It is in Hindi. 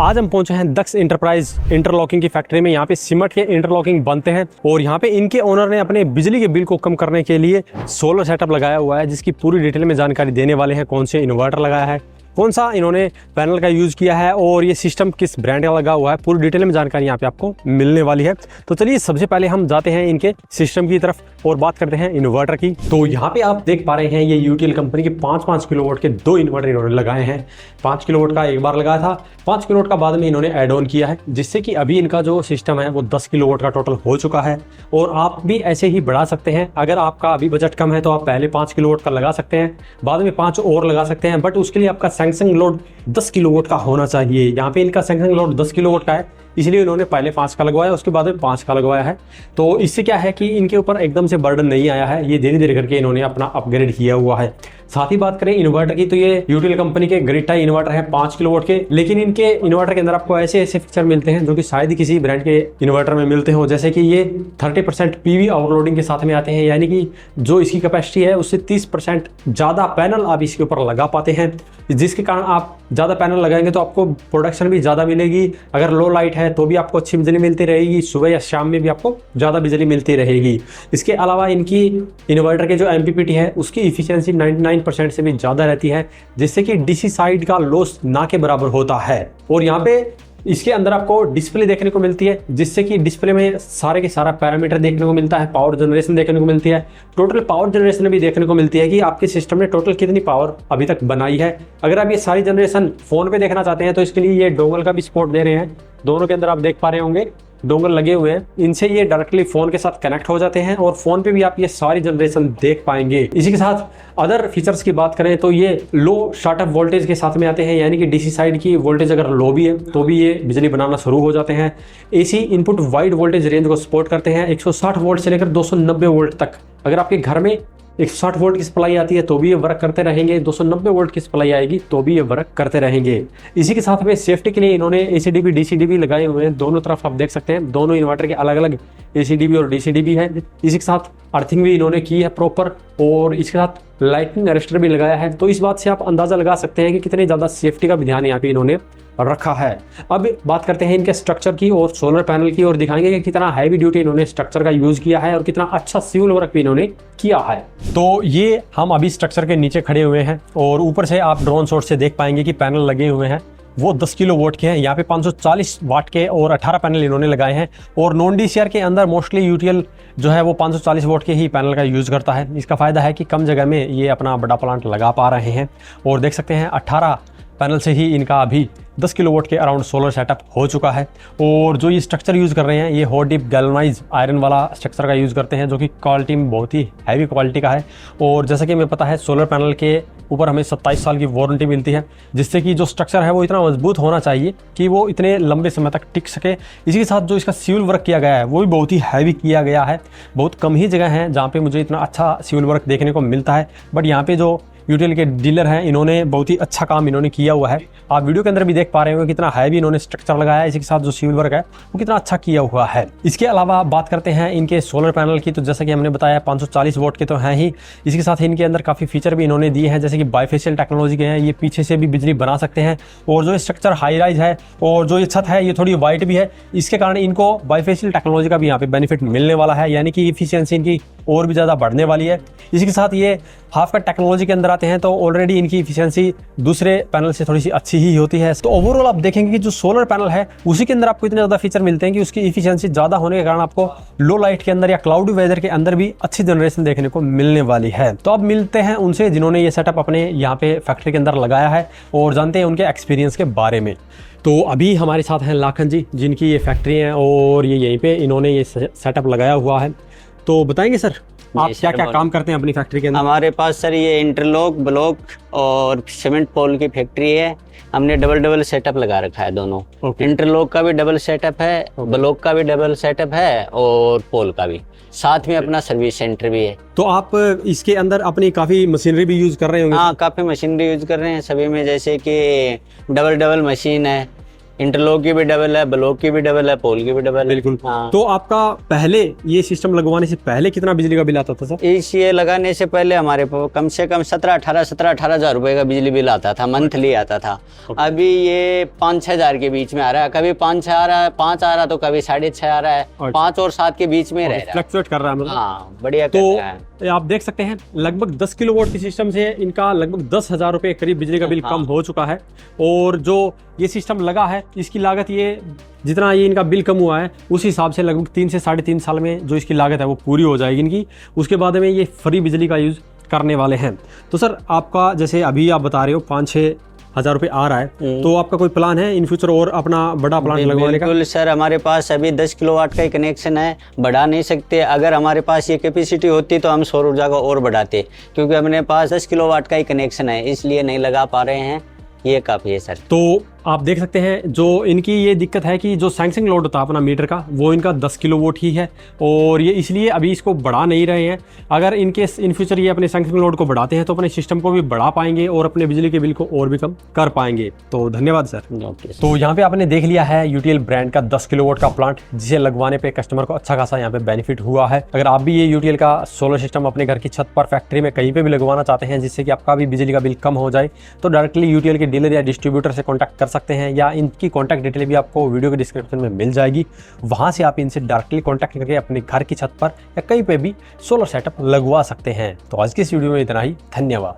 आज हम पहुंचे हैं दक्ष इंटरप्राइज इंटरलॉकिंग की फैक्ट्री में। यहाँ पे सीमेंट के इंटरलॉकिंग बनते हैं और यहाँ पे इनके ओनर ने अपने बिजली के बिल को कम करने के लिए सोलर सेटअप लगाया हुआ है, जिसकी पूरी डिटेल में जानकारी देने वाले हैं। कौन से इन्वर्टर लगाया है, कौन सा इन्होंने पैनल का यूज़ किया है और ये सिस्टम किस ब्रांड का लगा हुआ है, पूरी डिटेल में जानकारी यहाँ पे आपको मिलने वाली है। तो चलिए सबसे पहले हम जाते हैं इनके सिस्टम की तरफ और बात करते हैं इन्वर्टर की। तो यहाँ पे आप देख पा रहे हैं ये यूटीएल कंपनी के 5-5 किलोवाट के 2 इन्वर्टर इन्होंने लगाए हैं। 5 किलोवाट का एक बार लगाया था, 5 किलोवाट का बाद में इन्होंने एड ऑन किया है, जिससे कि अभी इनका जो सिस्टम है वो 10 किलोवाट का टोटल हो चुका है। और आप भी ऐसे ही बढ़ा सकते हैं। अगर आपका अभी बजट कम है तो आप पहले 5 किलोवाट का लगा सकते हैं, बाद में 5 और लगा सकते हैं, बट उसके लिए आपका सैंक्शन लोड 10 किलोवाट का होना चाहिए। यहाँ पे इनका सैंक्शन लोड 10 किलोवाट का है, इसलिए इन्होंने पहले 5 का लगवाया, उसके बाद में 5 का लगवाया है। तो इससे क्या है कि इनके ऊपर एकदम से बर्डन नहीं आया है, ये धीरे धीरे करके इन्होंने अपना अपग्रेड किया हुआ है। साथ ही बात करें इन्वर्टर की तो ये यूटीएल कंपनी के ग्रिटा इन्वर्टर है 5 किलोवाट के, लेकिन इनके इन्वर्टर के अंदर आपको ऐसे ऐसे फीचर मिलते हैं जो कि शायद ही किसी ब्रांड के इन्वर्टर में मिलते हो। जैसे कि ये 30% पीवी ओवरलोडिंग के साथ में आते हैं, यानी कि जो इसकी कैपेसिटी है उससे 30% ज़्यादा पैनल आप इसके ऊपर लगा पाते हैं, जिसके कारण आप ज़्यादा पैनल लगाएंगे तो आपको प्रोडक्शन भी ज़्यादा मिलेगी। अगर लो लाइट है तो भी आपको अच्छी बिजली मिलती रहेगी, सुबह या शाम में भी आपको ज़्यादा बिजली मिलती रहेगी। इसके अलावा इनकी इन्वर्टर के जो एमपीपीटी है उसकी इफिशियंसी 99% से भी ज़्यादा रहती है, जिससे कि डीसी साइड का लॉस ना के बराबर होता है। और यहाँ पे इसके अंदर आपको डिस्प्ले देखने को मिलती है, जिससे कि डिस्प्ले में सारे के सारा पैरामीटर देखने को मिलता है, पावर जनरेशन देखने को मिलती है, टोटल पावर जनरेशन भी देखने को मिलती है कि आपके सिस्टम ने टोटल कितनी पावर अभी तक बनाई है। अगर आप ये सारी जनरेशन फोन पे देखना चाहते हैं तो इसके लिए ये डोंगल का भी सपोर्ट दे रहे हैं। दोनों के अंदर आप देख पा रहे होंगे डोंगल लगे हुए हैं, इनसे ये डायरेक्टली फोन के साथ कनेक्ट हो जाते हैं और फोन पे भी आप ये सारी जनरेशन देख पाएंगे। इसी के साथ अदर फीचर्स की बात करें तो ये लो स्टार्टअप वोल्टेज के साथ में आते हैं, यानी कि डीसी साइड की वोल्टेज अगर लो भी है तो भी ये बिजली बनाना शुरू हो जाते हैं। AC input wide voltage range को सपोर्ट करते हैं, 160 वोल्ट से लेकर 290 वोल्ट तक। अगर आपके घर में 160 वोल्ट की सप्लाई आती है तो भी ये वर्क करते रहेंगे, 290 वोल्ट की सप्लाई आएगी तो भी ये वर्क करते रहेंगे। इसी के साथ में सेफ्टी के लिए इन्होंने एसीडीबी डीसीडीबी लगाए हुए हैं, दोनों तरफ आप देख सकते हैं। दोनों इन्वर्टर के अलग अलग एसीडीबी और डीसीडीबी है। इसी के साथ अर्थिंग भी इन्होंने की है प्रॉपर, और इसके साथ लाइटनिंग अरेस्टर भी लगाया है। तो इस बात से आप अंदाजा लगा सकते हैं कि कितनी ज़्यादा सेफ्टी का भी ध्यान यहाँ पे इन्होंने रखा है। अब बात करते हैं इनके स्ट्रक्चर की और सोलर पैनल की, और दिखाएंगे कि कितना हैवी ड्यूटी इन्होंने स्ट्रक्चर का यूज किया है और कितना अच्छा सिविल वर्क भी इन्होंने किया है। तो ये हम अभी स्ट्रक्चर के नीचे खड़े हुए हैं और ऊपर से आप ड्रोन शॉट से देख पाएंगे कि पैनल लगे हुए हैं वो 10 किलो वोट के हैं। यहाँ पे 540 वाट के और 18 पैनल इन्होंने लगाए हैं। और नॉन डीसीआर के अंदर मोस्टली यूटीएल जो है वो 540 वोट के ही पैनल का यूज़ करता है। इसका फ़ायदा है कि कम जगह में ये अपना बड़ा प्लांट लगा पा रहे हैं। और देख सकते हैं 18 पैनल से ही इनका अभी 10 किलोवाट के अराउंड सोलर सेटअप हो चुका है। और जो ये स्ट्रक्चर यूज़ कर रहे हैं ये हॉट डिप गैल्वनाइज आयरन वाला स्ट्रक्चर का यूज़ करते हैं, जो कि क्वालिटी में बहुत ही हैवी क्वालिटी का है। और जैसा कि हमें पता है सोलर पैनल के ऊपर हमें 27 साल की वारंटी मिलती है, जिससे कि जो स्ट्रक्चर है वो इतना मजबूत होना चाहिए कि वो इतने लंबे समय तक टिक सके। इसी के साथ जो इसका सिविल वर्क किया गया है वो भी बहुत ही हैवी किया गया है। बहुत कम ही जगह है जहाँ पे मुझे इतना अच्छा सिविल वर्क देखने को मिलता है, बट यहाँ पे जो यूटीएल के डीलर हैं इन्होंने बहुत ही अच्छा काम इन्होंने किया हुआ है। आप वीडियो के अंदर भी देख पा रहे हो कितना हैवी इन्होंने स्ट्रक्चर लगाया है। इसी के साथ जो सिविल वर्क है वो कितना अच्छा किया हुआ है। इसके अलावा बात करते हैं इनके सोलर पैनल की, तो जैसा कि हमने बताया 540 वोट के तो हैं ही। इसके साथ इनके अंदर काफ़ी फीचर भी इन्होंने दिए हैं, जैसे कि बाइफेशियल टेक्नोलॉजी के हैं, ये पीछे से भी बिजली बना सकते हैं। और जो स्ट्रक्चर हाई राइज है और जो ये छत है ये थोड़ी वाइट भी है, इसके कारण इनको बाइफेशियल टेक्नोलॉजी का भी यहाँ पे बेनिफिट मिलने वाला है, यानी कि इफिशियंसी इनकी और भी ज़्यादा बढ़ने वाली है। इसी के साथ ये हाफ कट टेक्नोलॉजी के अंदर आते हैं तो ऑलरेडी इनकी इफिशियंसी दूसरे पैनल से थोड़ी सी अच्छी ही होती है। तो ओवरऑल आप देखेंगे कि जो सोलर पैनल है उसी के अंदर आपको इतने ज़्यादा फीचर मिलते हैं कि उसकी इफिशियंसी ज़्यादा होने के कारण आपको लो लाइट के अंदर या क्लाउडी वेदर के अंदर भी अच्छी जनरेशन देखने को मिलने वाली है। तो अब मिलते हैं उनसे जिन्होंने ये सेटअप अपने यहाँ पे फैक्ट्री के अंदर लगाया है और जानते हैं उनके एक्सपीरियंस के बारे में। तो अभी हमारे साथ हैं लाखन जी, जिनकी ये फैक्ट्री है और ये यहीं पे इन्होंने ये सेटअप लगाया हुआ है। तो बताएंगे सर आप क्या क्या काम करते हैं अपनी फैक्ट्री के अंदर? हमारे पास सर ये इंटरलॉक ब्लॉक और सीमेंट पोल की फैक्ट्री है। हमने डबल सेटअप लगा रखा है दोनों। इंटरलॉक का भी डबल सेटअप है, ब्लॉक का भी डबल सेटअप है और पोल का भी, साथ में अपना सर्विस सेंटर भी है। तो आप इसके अंदर अपनी काफ़ी मशीनरी भी यूज़ कर रहे होंगे? हाँ, काफ़ी मशीनरी यूज़ कर रहे हैं सभी में, जैसे कि डबल मशीन है, इंटरलॉक की भी डबल है, ब्लॉक की भी डबल है, पोल की भी डबल है। बिल्कुल। हाँ। तो आपका पहले ये सिस्टम लगवाने से पहले कितना बिजली का बिल आता था सर? इस ये लगाने से पहले हमारे को कम से कम 17-18 हज़ार रुपए का बिजली बिल आता था, मंथली आता था। अभी ये 5-6 हज़ार के बीच में आ रहा है, कभी 5-6 आ रहा है, 5 आ रहा तो कभी 6.5 आ रहा है, 5 और 7 के बीच में रह रहा है। फ्लक्चुएट कर रहा है मतलब। हाँ, बढ़िया कर तो रहा है। आप देख सकते हैं लगभग 10 किलोवाट के सिस्टम से इनका लगभग 10,000 रुपये करीब बिजली का बिल कम हो चुका है। और जो ये सिस्टम लगा है इसकी लागत ये जितना ये इनका बिल कम हुआ है उस हिसाब से लगभग 3 से 3.5 साल में जो इसकी लागत है वो पूरी हो जाएगी इनकी। उसके बाद में ये फ्री बिजली का यूज़ करने वाले हैं। तो सर आपका जैसे अभी आप बता रहे हो 5-6 हज़ार रुपये आ रहा है, तो आपका कोई प्लान है इन फ्यूचर और अपना बड़ा प्लांट लगवाने का? बिल्कुल सर, हमारे पास अभी 10 किलोवाट का ही कनेक्शन है, बढ़ा नहीं सकते। अगर हमारे पास ये कैपेसिटी होती तो हम सौर ऊर्जा को और बढ़ाते, क्योंकि अपने पास 10 किलोवाट का ही कनेक्शन है, इसलिए नहीं लगा पा रहे हैं। ये काफ़ी है सर। तो आप देख सकते हैं जो इनकी ये दिक्कत है कि जो सैंक्शन लोड होता है अपना मीटर का वो इनका 10 किलोवाट ही है और ये इसलिए अभी इसको बढ़ा नहीं रहे हैं। अगर इनके इन फ्यूचर ये अपने सैंक्शन लोड को बढ़ाते हैं तो अपने सिस्टम को भी बढ़ा पाएंगे और अपने बिजली के बिल को और भी कम कर पाएंगे। तो धन्यवाद सर। तो यहाँ पे आपने देख लिया है यूटीएल ब्रांड का 10 किलोवाट का प्लांट, जिसे लगवाने पे कस्टमर को अच्छा खासा यहाँ पे बेनिफिट हुआ है। अगर आप भी ये यूटीएल का सोलर सिस्टम अपने घर की छत पर, फैक्ट्री में कहीं पे भी लगवाना चाहते हैं जिससे कि आपका भी बिजली का बिल कम हो जाए, तो डायरेक्टली यूटीएल के डीलर या डिस्ट्रीब्यूटर से कॉन्टैक्ट कर सकते हैं, या इनकी कॉन्टैक्ट डिटेल भी आपको वीडियो के डिस्क्रिप्शन में मिल जाएगी। वहां से आप इनसे डायरेक्टली कॉन्टैक्ट करके अपने घर की छत पर या कहीं पे भी सोलर सेटअप लगवा सकते हैं। तो आज की इस वीडियो में इतना ही, धन्यवाद।